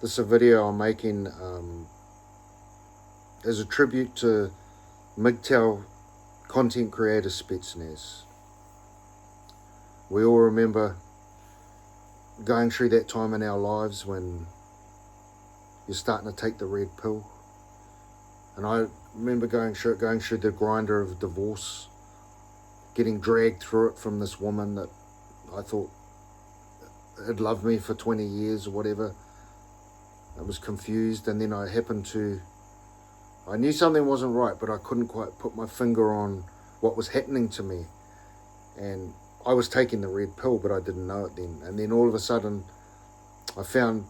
This is a video I'm making as a tribute to MGTOW content creator Spetsnaz. We all remember going through that time in our lives when you're starting to take the red pill. And I remember going through the grinder of divorce, getting dragged through it from this woman that I thought had loved me for 20 years or whatever. I was confused, and then I knew something wasn't right, but I couldn't quite put my finger on what was happening to me. And I was taking the red pill, but I didn't know it then. And then all of a sudden, I found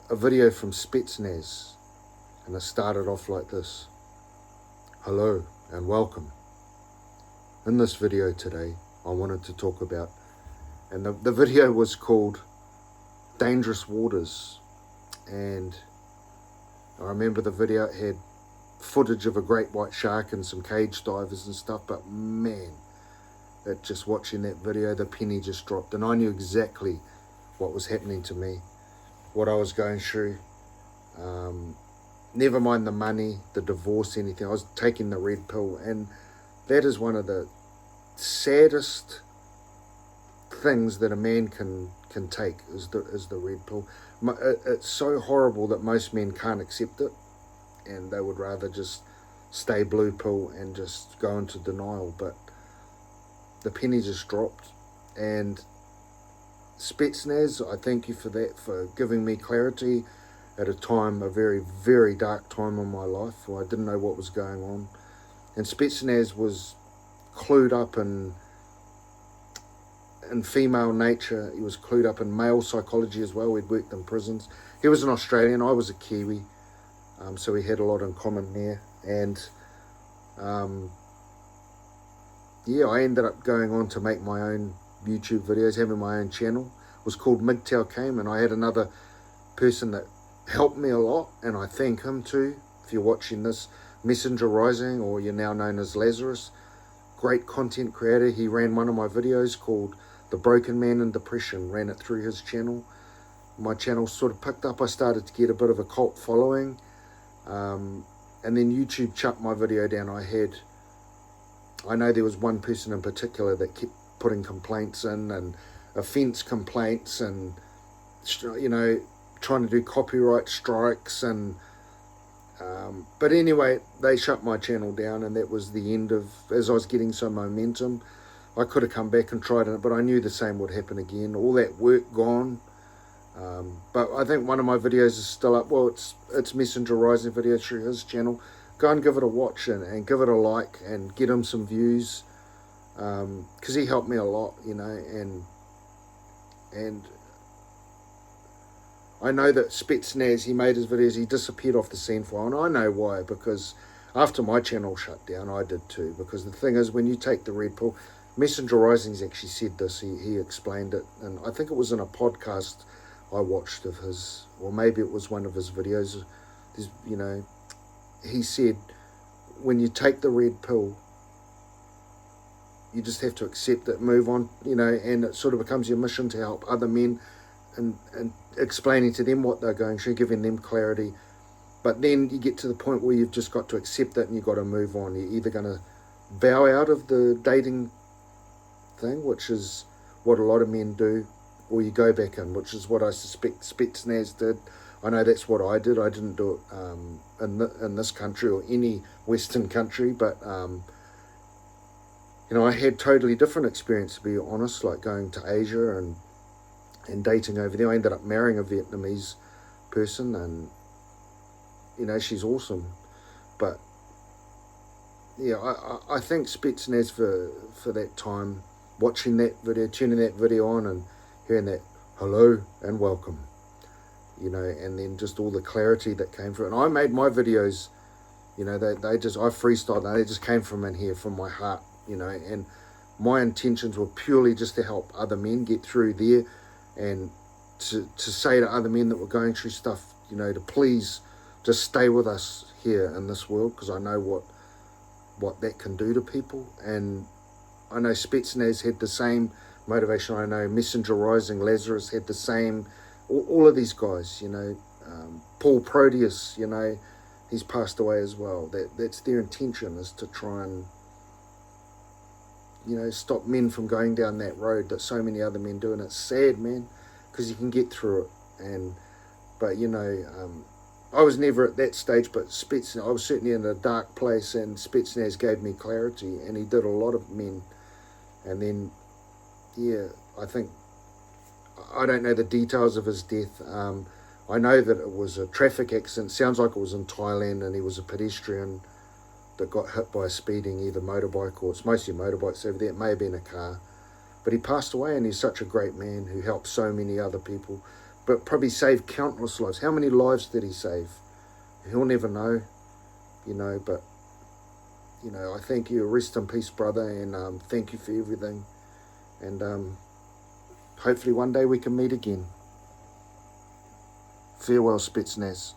a video from Spetsnaz, and it started off like this. Hello and welcome. In this video today, I wanted to talk about, and the video was called Dangerous Waters. And I remember the video had footage of a great white shark and some cage divers and stuff, but man, just watching that video, the penny just dropped, and I knew exactly what was happening to me, what I was going through. Never mind the money, the divorce, anything. I was taking the red pill, and that is one of the saddest things that a man can take is the red pill. It's so horrible that most men can't accept it, and they would rather just stay blue pill and just go into denial. But the penny just dropped, and Spetsnaz, I thank you for that, for giving me clarity at a time, a very, very dark time in my life where I didn't know what was going on. And Spetsnaz was clued up in female nature. He was clued up in male psychology as well. He'd worked in prisons. He was an Australian, I was a Kiwi, so we had a lot in common there. And yeah, I ended up going on to make my own YouTube videos, having my own channel. It was called MGTOW Kamen. I had another person that helped me a lot, and I thank him too. If you're watching this, Messenger Rising, or you're now known as Lazarus, great content creator. He ran one of my videos called The Broken Man in Depression, ran it through his channel. My channel sort of picked up. I started to get a bit of a cult following, and then YouTube chucked my video down. I know there was one person in particular that kept putting complaints in, and offence complaints, and trying to do copyright strikes, and but anyway, they shut my channel down, and that was the end of, as I was getting some momentum. I could have come back and tried it, but I knew the same would happen again. All that work gone. But I think one of my videos is still up. Well, it's Messenger Rising video through his channel. Go and give it a watch, and give it a like, and get him some views, because he helped me a lot, and I know that Spetsnaz, he made his videos, he disappeared off the scene for a while, and I know why, because after my channel shut down, I did too, because the thing is, when you take the red pill, Messenger Rising's actually said this, he explained it, and I think it was in a podcast I watched of his, or maybe it was one of his videos. He said, when you take the red pill, you just have to accept it, move on, and it sort of becomes your mission to help other men, and explaining to them what they're going through, giving them clarity. But then you get to the point where you've just got to accept it, and you've got to move on. You're either going to bow out of the dating thing, which is what a lot of men do, or you go back in, which is what I suspect Spetsnaz did. I know that's what I did. I didn't do it in this country or any Western country, but I had totally different experience, to be honest, like going to Asia and dating over there. I ended up marrying a Vietnamese person, and she's awesome. But yeah, I thank Spetsnaz for that time, watching that video, tuning that video on, and hearing that hello and welcome, and then just all the clarity that came through. And I made my videos, I freestyled, they just came from in here, from my heart, and my intentions were purely just to help other men get through there, and to say to other men that were going through stuff, to please just stay with us here in this world, because I know what that can do to people. And I know Spetsnaz had the same motivation. I know Messenger Rising, Lazarus had the same, all of these guys, Paul Proteus, you know, he's passed away as well. That's their intention, is to try and, you know, stop men from going down that road that so many other men do. And it's sad, man, because you can get through it. But you know, I was never at that stage, but Spetsnaz, I was certainly in a dark place, and Spetsnaz gave me clarity, and he did a lot of men. And then, yeah, I don't know the details of his death. I know that it was a traffic accident. Sounds like it was in Thailand, and he was a pedestrian that got hit by a speeding, either motorbike, or it's mostly motorbikes over there. It may have been a car. But he passed away, and he's such a great man who helped so many other people, but probably saved countless lives. How many lives did he save? He'll never know, you know, but, you know, I thank you. Rest in peace, brother, and thank you for everything. And hopefully one day we can meet again. Farewell, Spetsnaz.